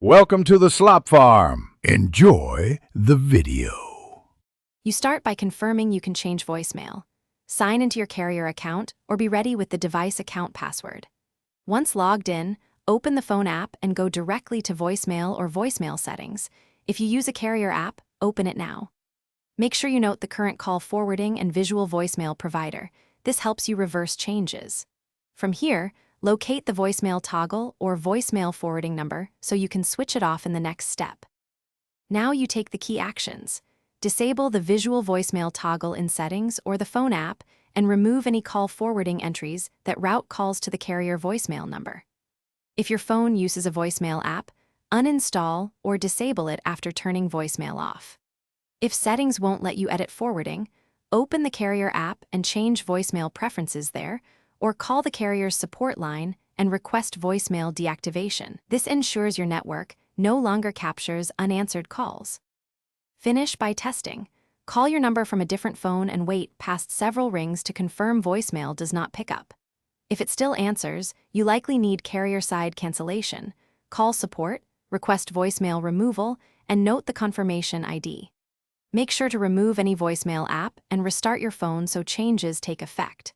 Welcome to the Slop Farm. Enjoy the video. You start by confirming you can change voicemail. Sign into your carrier account or be ready with the device account password. Once logged in, open the phone app and go directly to voicemail or voicemail settings. If you use a carrier app, open it now. Make sure you note the current call forwarding and visual voicemail provider. This helps you reverse changes. From here, locate the voicemail toggle or voicemail forwarding number so you can switch it off in the next step. Now you take the key actions. Disable the visual voicemail toggle in settings or the phone app and remove any call forwarding entries that route calls to the carrier voicemail number. If your phone uses a voicemail app, uninstall or disable it after turning voicemail off. If settings won't let you edit forwarding, open the carrier app and change voicemail preferences there, or call the carrier's support line and request voicemail deactivation. This ensures your network no longer captures unanswered calls. Finish by testing. Call your number from a different phone and wait past several rings to confirm voicemail does not pick up. If it still answers, you likely need carrier-side cancellation. Call support, request voicemail removal, and note the confirmation ID. Make sure to remove any voicemail app and restart your phone so changes take effect.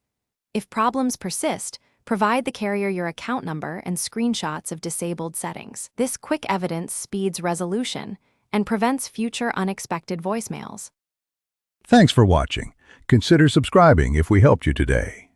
If problems persist, provide the carrier your account number and screenshots of disabled settings. This quick evidence speeds resolution and prevents future unexpected voicemails. Thanks for watching. Consider subscribing if we helped you today.